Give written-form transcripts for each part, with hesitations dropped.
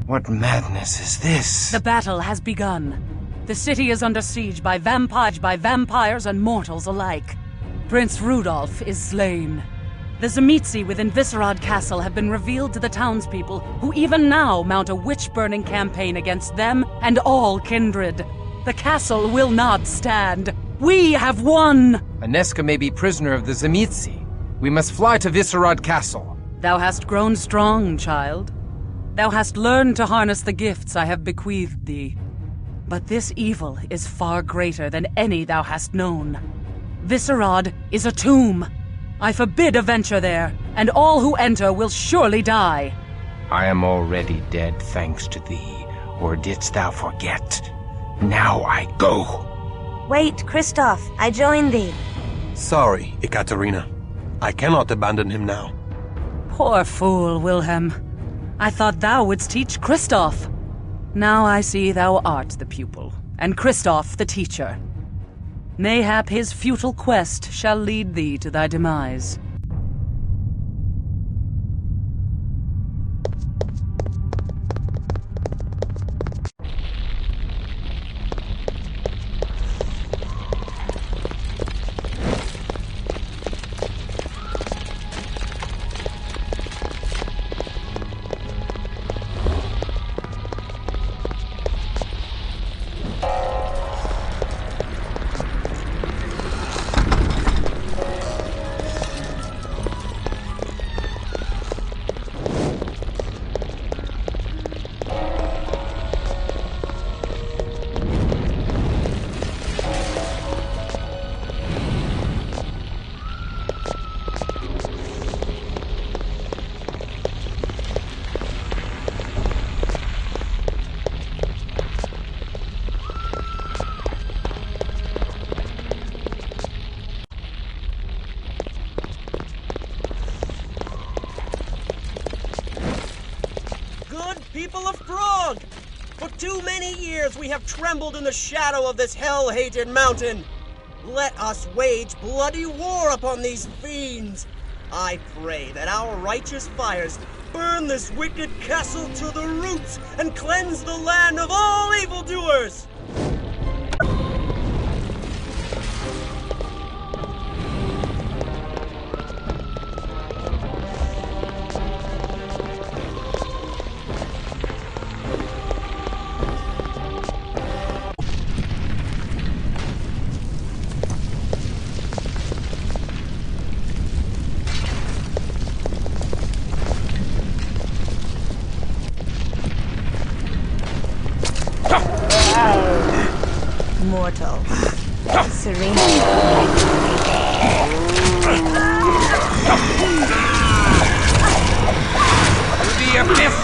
What madness is this? The battle has begun. The city is under siege by vampires and mortals alike. Prince Rudolph is slain. The Tzimisce within Vysherad Castle have been revealed to the townspeople, who even now mount a witch-burning campaign against them and all kindred. The castle will not stand. We have won! Aneska may be prisoner of the Tzimisce. We must fly to Vysherad Castle. Thou hast grown strong, child. Thou hast learned to harness the gifts I have bequeathed thee. But this evil is far greater than any thou hast known. Vysherad is a tomb. I forbid a venture there, and all who enter will surely die. I am already dead thanks to thee, or didst thou forget? Now I go. Wait, Kristoff, I join thee. Sorry, Ekaterina. I cannot abandon him now. Poor fool, Wilhelm. I thought thou wouldst teach Kristoff. Now I see thou art the pupil, and Kristoff the teacher. Mayhap his futile quest shall lead thee to thy demise. People of Prague! For too many years we have trembled in the shadow of this hell-hated mountain. Let us wage bloody war upon these fiends. I pray that our righteous fires burn this wicked castle to the roots and cleanse the land of all evildoers! Mortal. Serene. The abyss!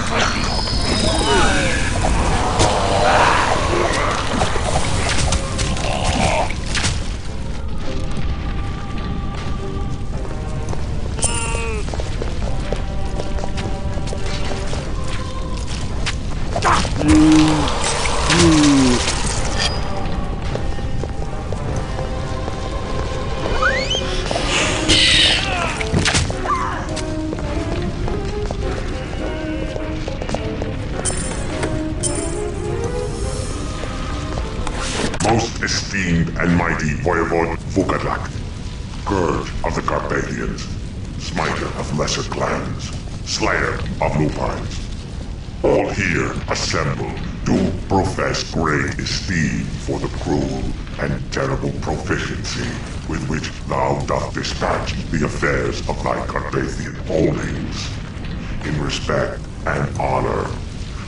Most esteemed and mighty Voivode Vukadlak, Scourge of the Carpathians, Smiter of lesser clans, Slayer of lupines. All here assembled do profess great esteem for the cruel and terrible proficiency with which thou doth dispatch the affairs of thy Carpathian holdings. In respect and honor,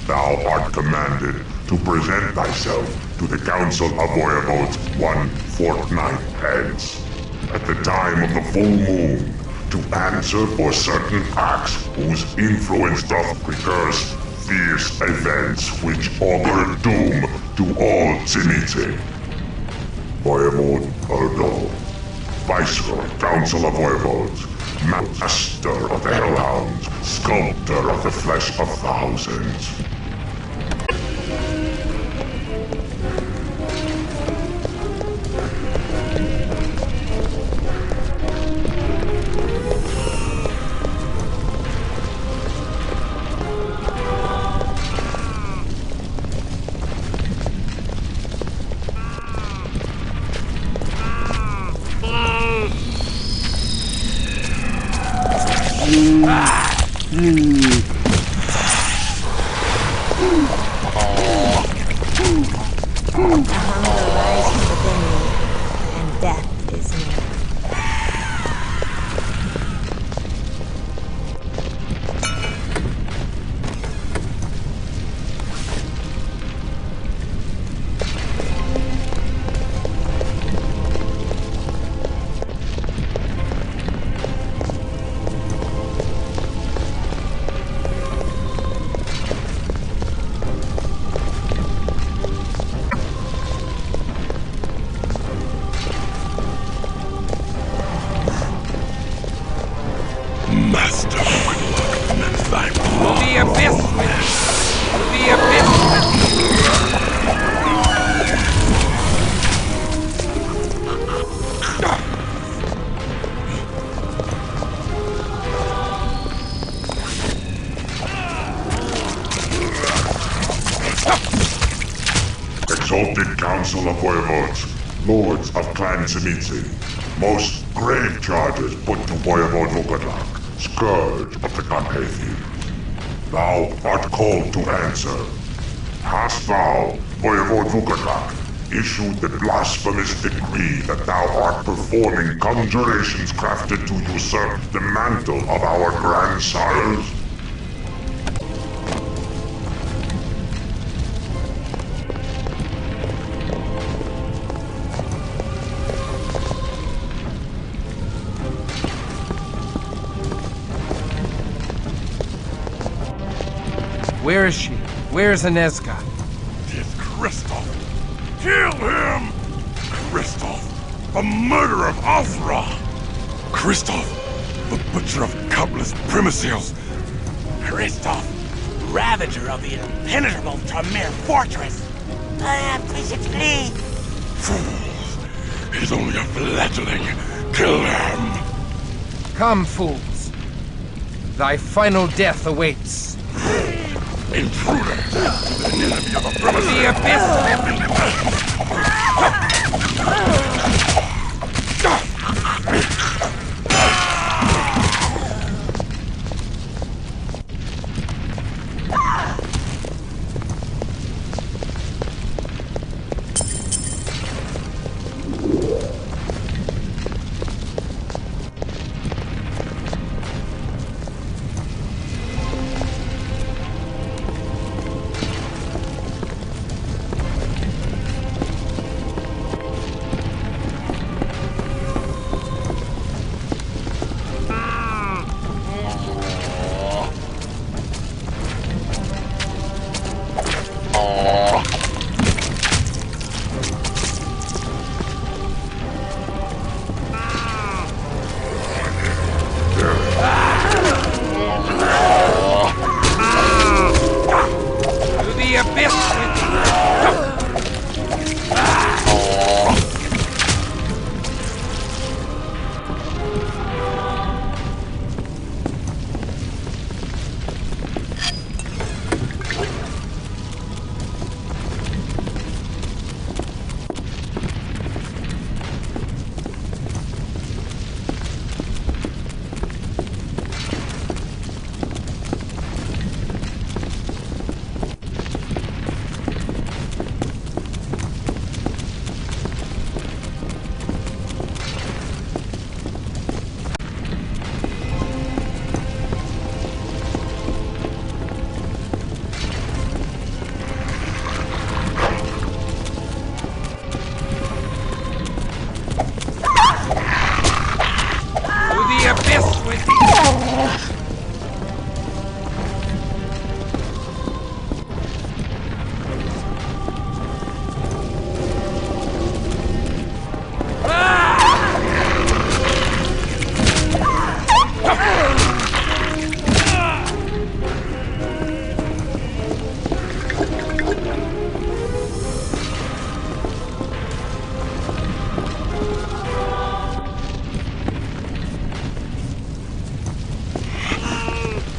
thou art commanded to present thyself to the Council of Voivodes 1 fortnight hence, at the time of the full moon, to answer for certain acts whose influence doth precurse fierce events which augur doom to all Tzimisce. Voivode Erdo, Viceroy, Council of Voivodes, Master of the Hellhounds, Sculptor of the Flesh of Thousands. The hunger rises within me, and death is near. Master Vukadlak, thy blood. The abyss with thee! The abyss with thee! Exalted Council of Voivodes, Lords of Clan Tzimitzi, most grave charges put to Voivode Vukadlak, Scourge of the Carpathians. Thou art called to answer. Hast thou, Voivode Vukadlak, issued the blasphemous decree that thou art performing conjurations crafted to usurp the mantle of our grandsires? Where is she? Where's Inezga? Tis Kristoff! Kill him! Kristoff, the murderer of Althra! Kristoff, the butcher of countless primacils! Kristoff, ravager of the impenetrable Tremere fortress! We should flee! Fools! He's only a fledgling! Kill him! Come, fools. Thy final death awaits. Intruder! An enemy of the premises! The abyss with thee!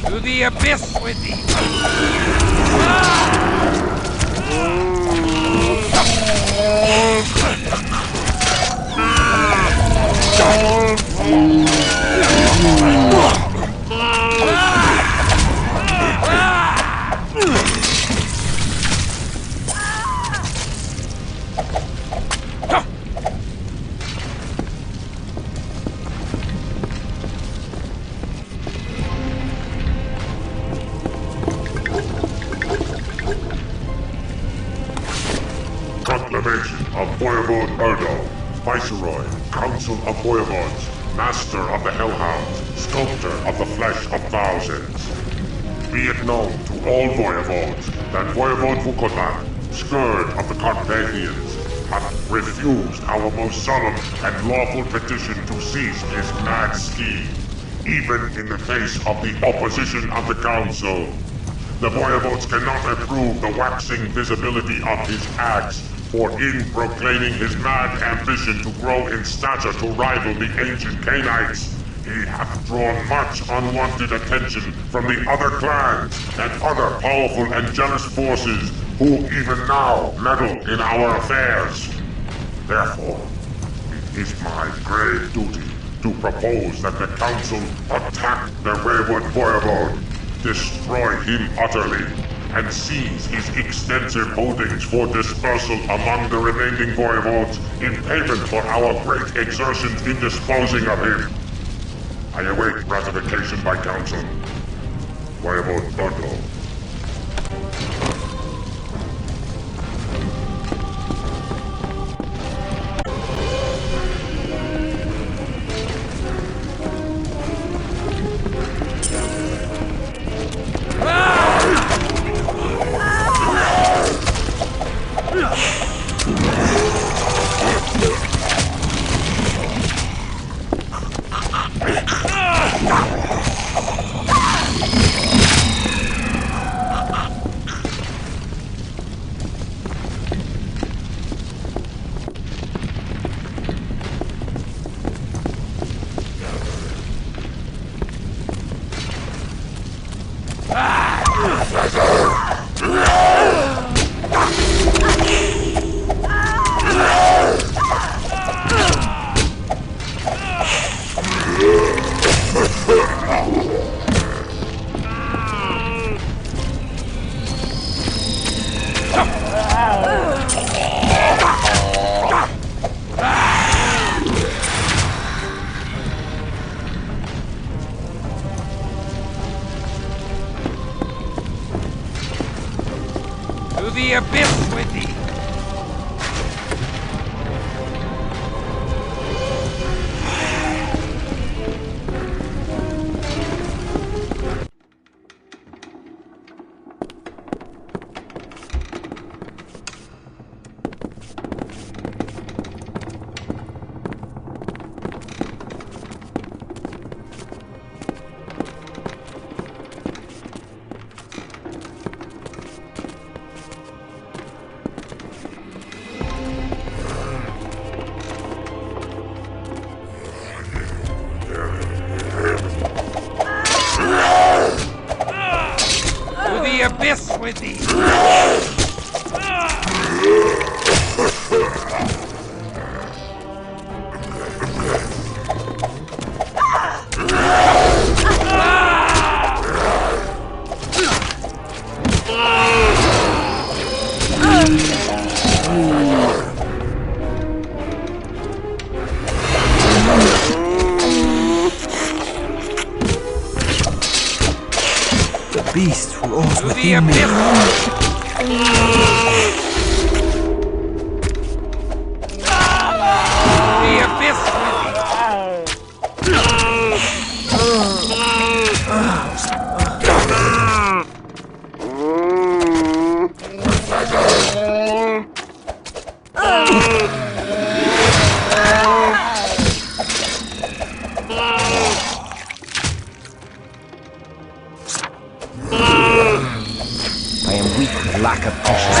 To the abyss with thee! proclamation of Voivode Erdo, Viceroy, Council of Voivodes, Master of the Hellhounds, Sculptor of the Flesh of Thousands. Be it known to all Voivodes that Voivode Vukodak, Scourge of the Carpathians, hath refused our most solemn and lawful petition to cease his mad scheme, even in the face of the opposition of the Council. The Voivodes cannot approve the waxing visibility of his acts, for in proclaiming his mad ambition to grow in stature to rival the ancient Canaanites, he hath drawn much unwanted attention from the other clans and other powerful and jealous forces who even now meddle in our affairs. Therefore, it is my grave duty to propose that the Council attack the wayward Voivode, destroy him utterly, and seize his extensive holdings for dispersal among the remaining Voivodes in payment for our great exertions in disposing of him. I await ratification by Council. Voivode Erdo. To the abyss with thee! Abyss with thee! The beast roars within me. I am weak with lack of precious.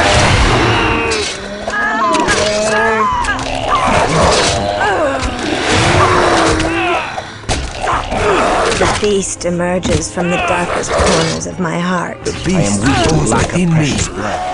The beast emerges from the darkest corners of my heart. The beast I am weak with lack of precious blood.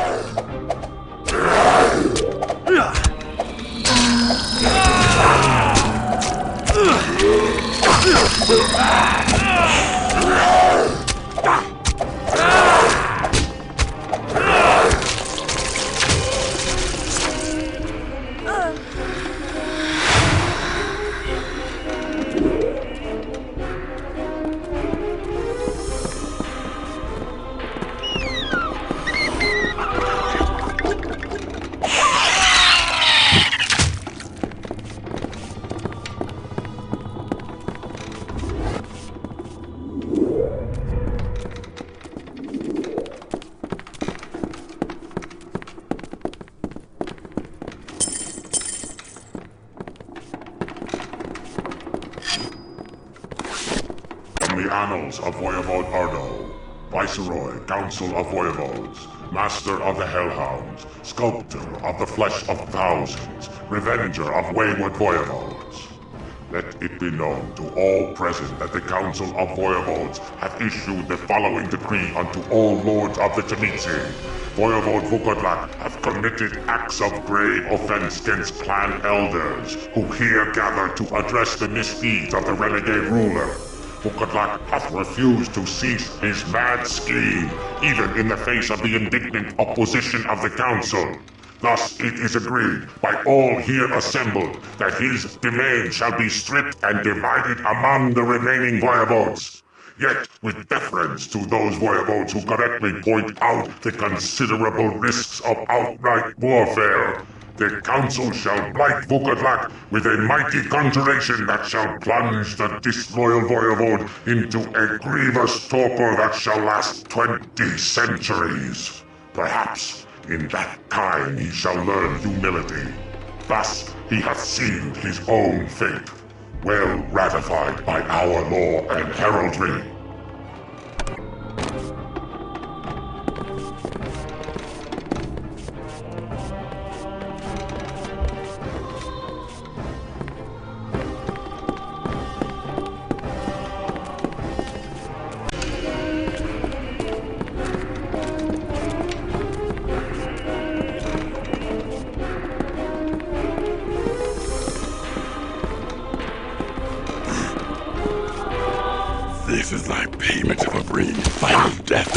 annals of Voivode Ardo, Viceroy, Council of Voivodes, Master of the Hellhounds, Sculptor of the Flesh of Thousands, Revenger of wayward Voivodes. Let it be known to all present that the Council of Voivodes have issued the following decree unto all lords of the Tzimisce. Voivode Vukodlak have committed acts of grave offense against clan elders, who here gather to address the misdeeds of the renegade ruler. Vukodlak hath refused to cease his mad scheme, even in the face of the indignant opposition of the Council. Thus it is agreed by all here assembled that his domain shall be stripped and divided among the remaining voivodes. Yet, with deference to those voivodes who correctly point out the considerable risks of outright warfare, the Council shall blight Vukodlak with a mighty conjuration that shall plunge the disloyal voivode into a grievous torpor that shall last 20 centuries. Perhaps in that time he shall learn humility. Thus he hath sealed his own fate, well ratified by our law and heraldry. This is thy payment of a brave final death.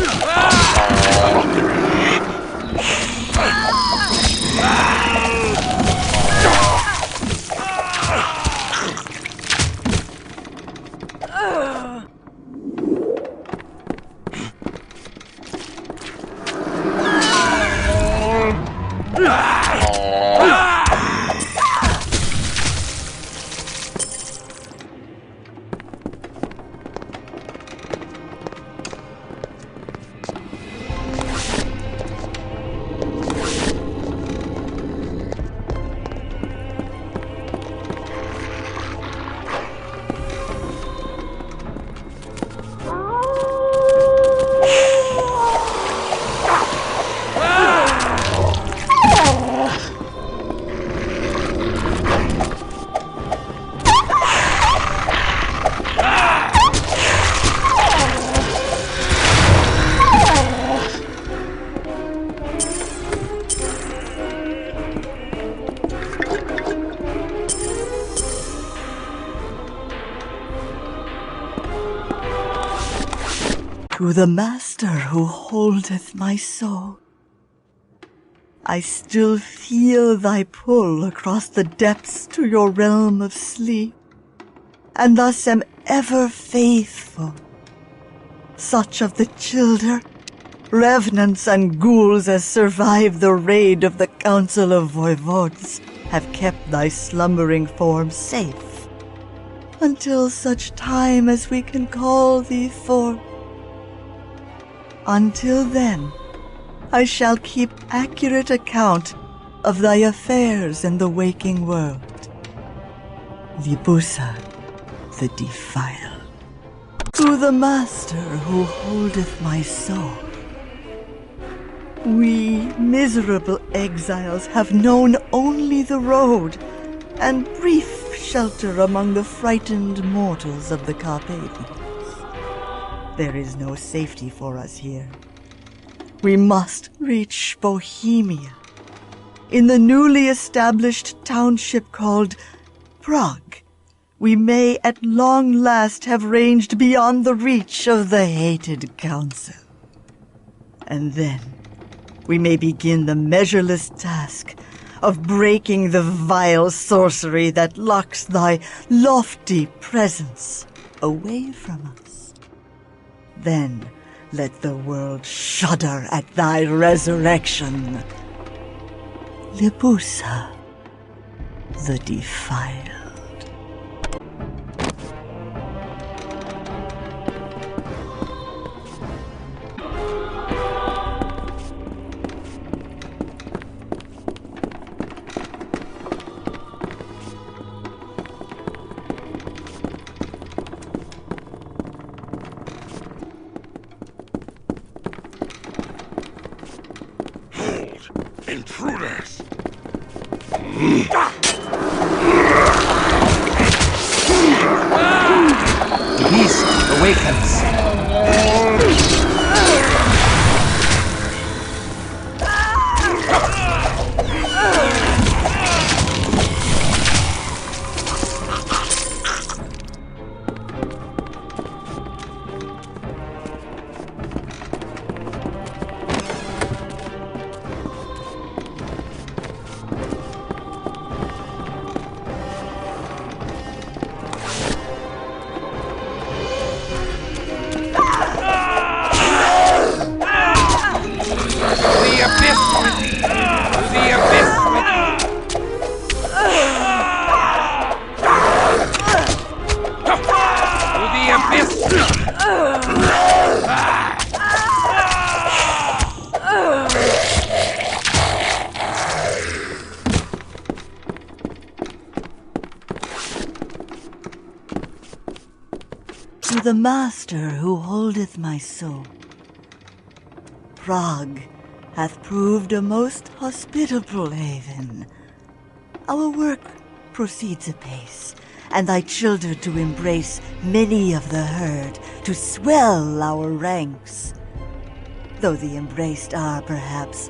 To the Master who holdeth my soul, I still feel thy pull across the depths to your realm of sleep, and thus am ever faithful. Such of the children, revenants and ghouls as survived the raid of the Council of Voivodes have kept thy slumbering form safe, until such time as we can call thee forth. Until then, I shall keep accurate account of thy affairs in the waking world. Libusa, the defiled. To the Master who holdeth my soul. We miserable exiles have known only the road, and brief shelter among the frightened mortals of the Carpathians. There is no safety for us here. We must reach Bohemia, in the newly established township called Prague. We may at long last have ranged beyond the reach of the hated council. And then we may begin the measureless task of breaking the vile sorcery that locks thy lofty presence away from us. Then let the world shudder at thy resurrection. Libusa, the defiled. Intruders! The beast awakens. To the master who holdeth my soul, Prague hath proved a most hospitable haven. Our work proceeds apace, and thy children to embrace many of the herd, to swell our ranks. Though the embraced are, perhaps,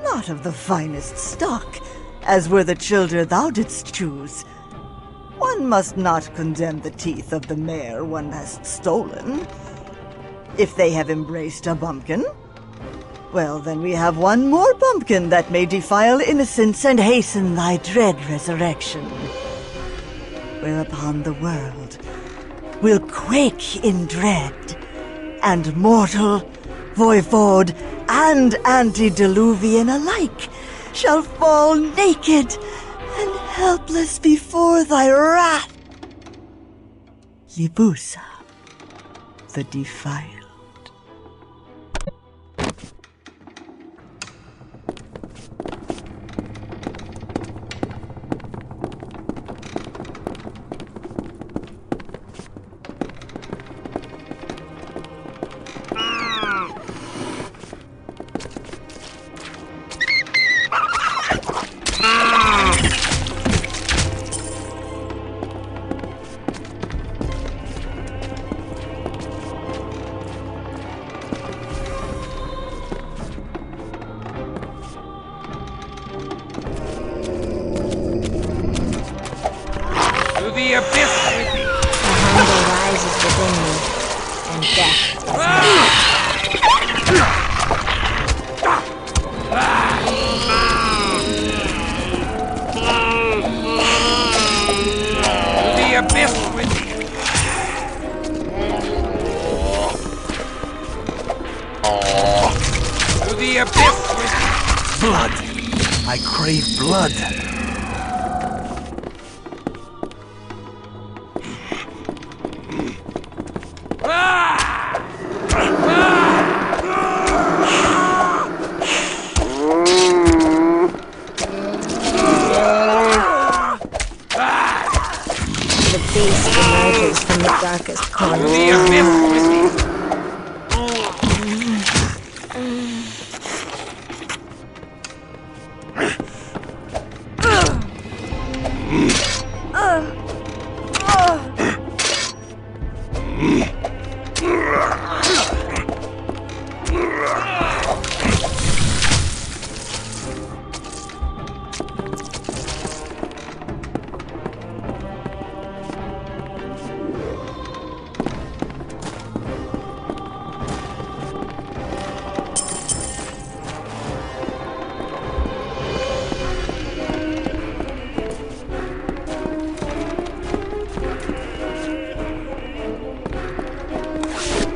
not of the finest stock, as were the children thou didst choose. One must not condemn the teeth of the mare one hast stolen. If they have embraced a bumpkin, well, then we have one more bumpkin that may defile innocence and hasten thy dread resurrection. Whereupon the world will quake in dread, and mortal, voivode, and antediluvian alike shall fall naked and helpless before thy wrath. Libusa, the defiled. The abyss with thee! The hunger rises within me, and death is The abyss with thee! The abyss with thee! Blood! I crave blood! the beast emerges from the darkest corner. The abyss with thee!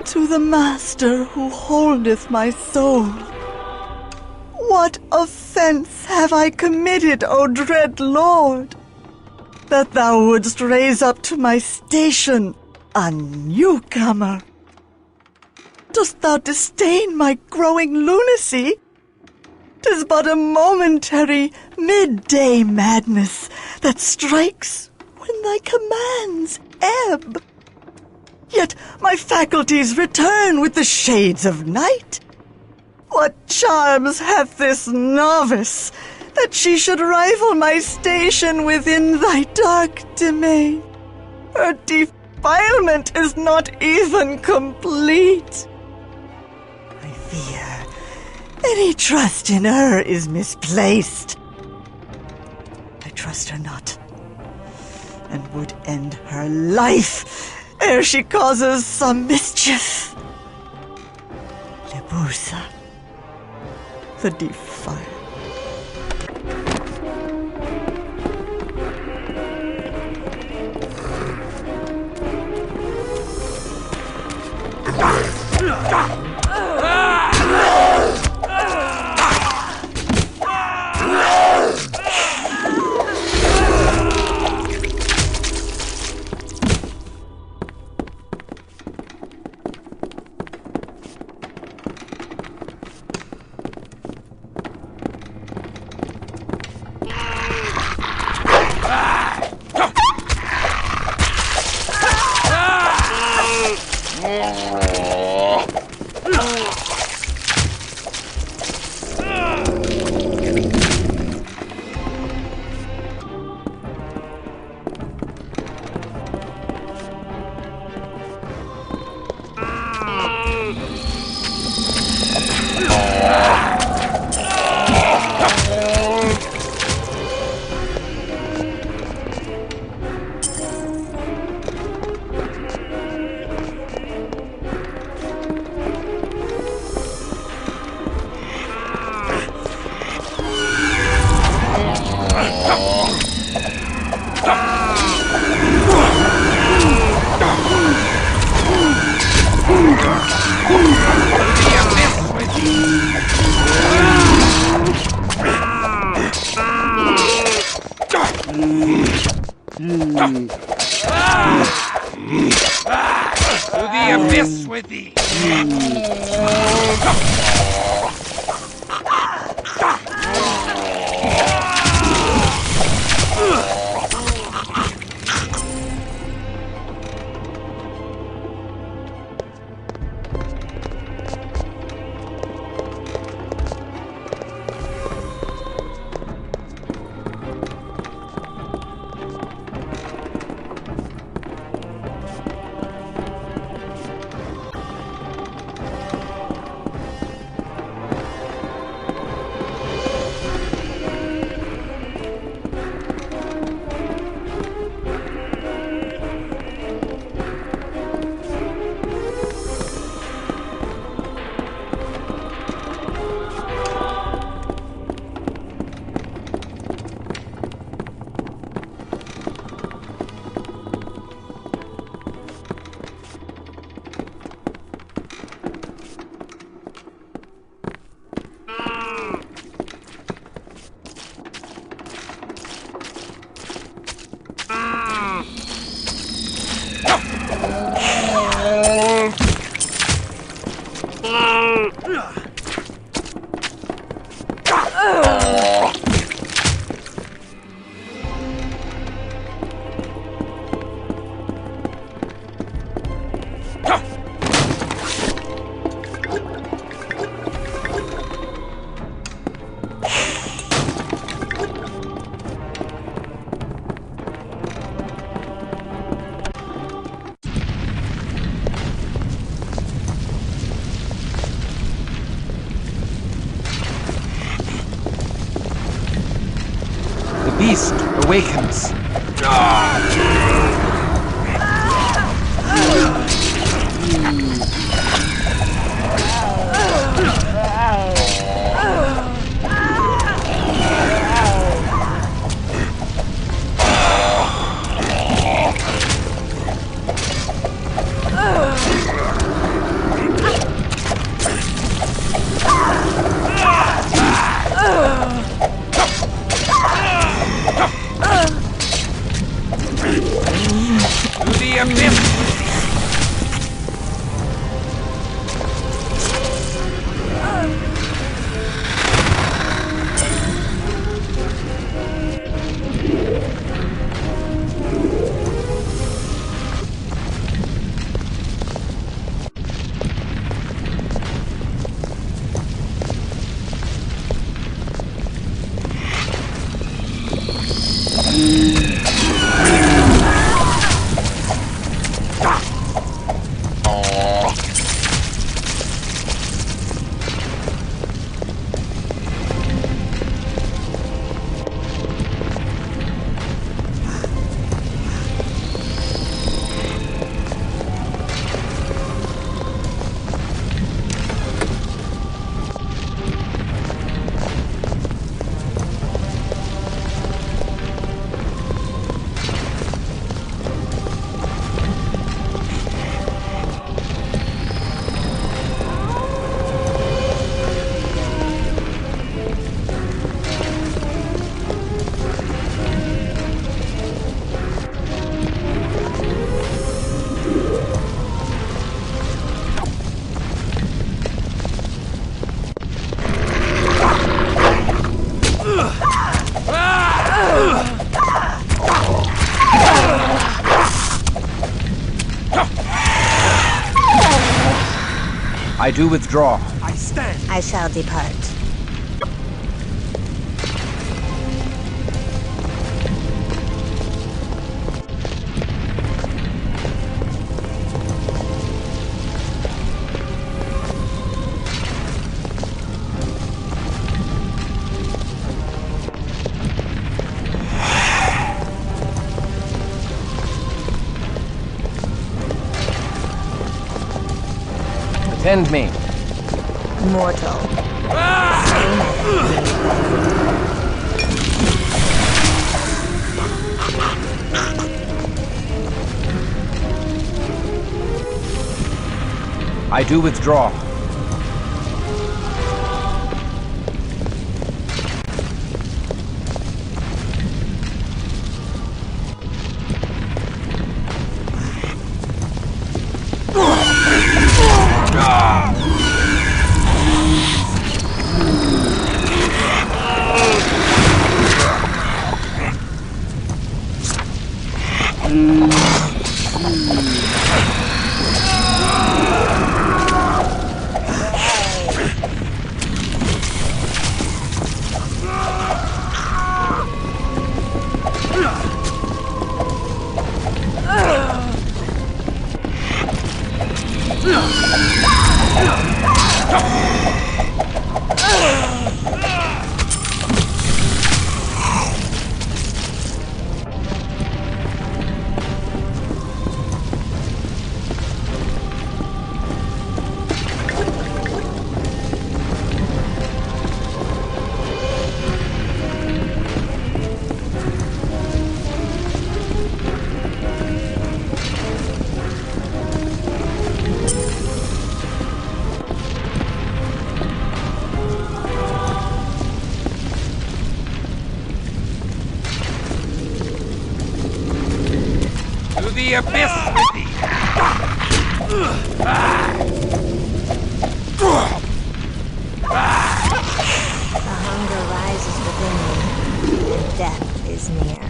To the master who holdeth my soul, what offense have I committed, O dread lord, that thou wouldst raise up to my station a newcomer? Dost thou disdain my growing lunacy? 'Tis but a momentary midday madness that strikes when thy commands ebb. Yet my faculties return with the shades of night. What charms hath this novice, that she should rival my station within thy dark domain? Her defilement is not even complete. I fear any trust in her is misplaced. I trust her not, and would end her life ere she causes some mischief. Lebusa, the Defiant. To the abyss with thee! The beast awakens. I do withdraw. I stand. I shall depart. Attend me. Mortal. I do withdraw. The abyss with thee! The hunger rises within me, and death is near.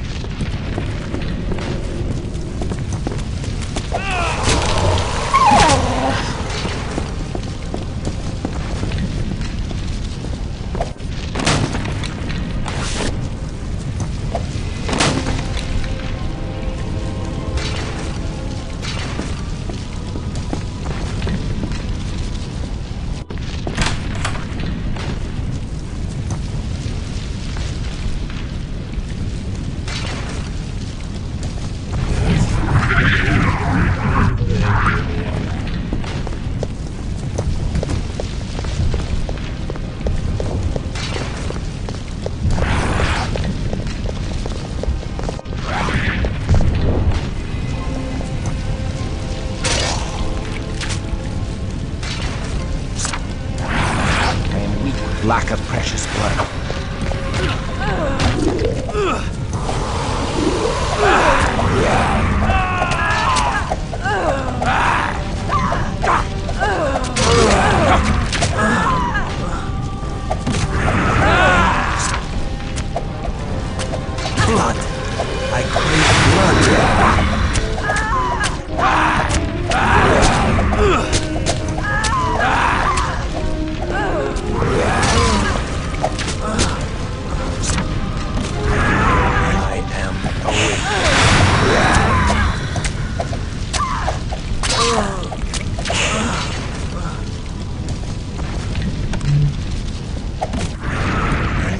Lack of precious blood. Blood. I crave blood.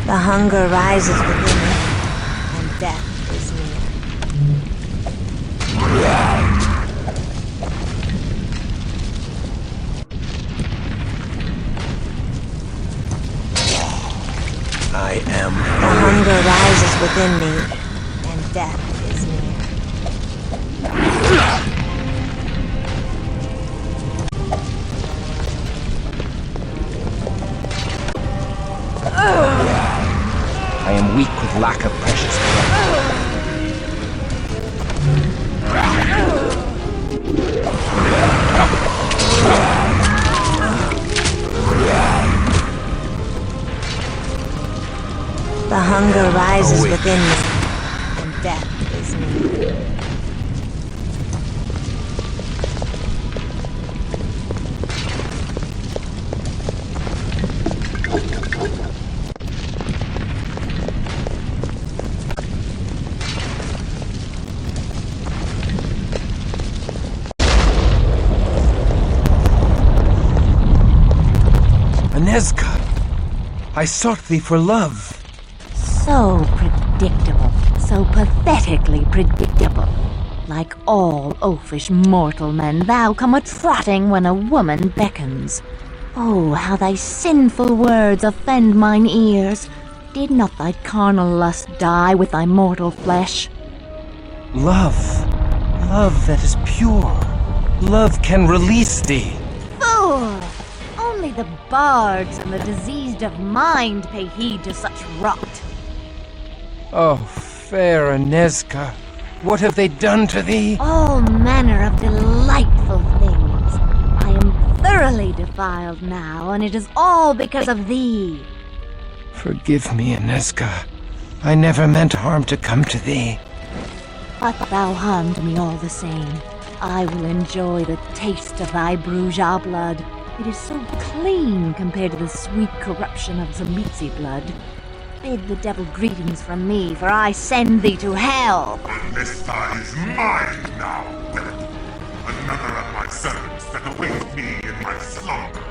The hunger rises within me, and death is near. I am The hunger rises within me, and death is near. I am weak with lack of precious blood. The hunger rises within me, and death is near. Nezca, I sought thee for love. So predictable, so pathetically predictable. Like all oafish mortal men, thou come a-trotting when a woman beckons. Oh, how thy sinful words offend mine ears. Did not thy carnal lust die with thy mortal flesh? Love. Love that is pure. Love can release thee. Fool! Only the bards and the diseased of mind pay heed to such rot. Oh, fair Nezca, what have they done to thee? All manner of delightful things. I am thoroughly defiled now, and it is all because of thee. Forgive me, Nezca. I never meant harm to come to thee. But thou harmed me all the same. I will enjoy the taste of thy Bruja blood. It is so clean compared to the sweet corruption of Tzimisce blood. Bid the devil greetings from me, for I send thee to hell. Vesta is mine now, Willet. Another of my servants that awaits me in my slumber.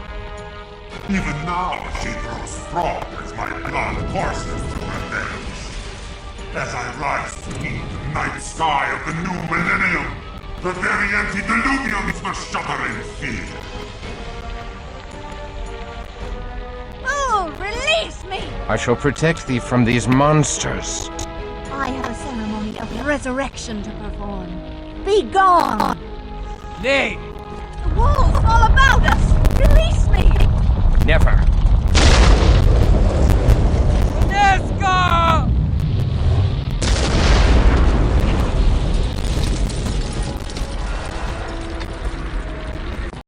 Even now she grows fraught as my blood courses through her veins. As I rise to meet the night sky of the new millennium, the very antediluvians will shudder in fear. Oh, release me! I shall protect thee from these monsters. I have a ceremony of resurrection to perform. Be gone! Nay! The wolves all about us! Release me! Never.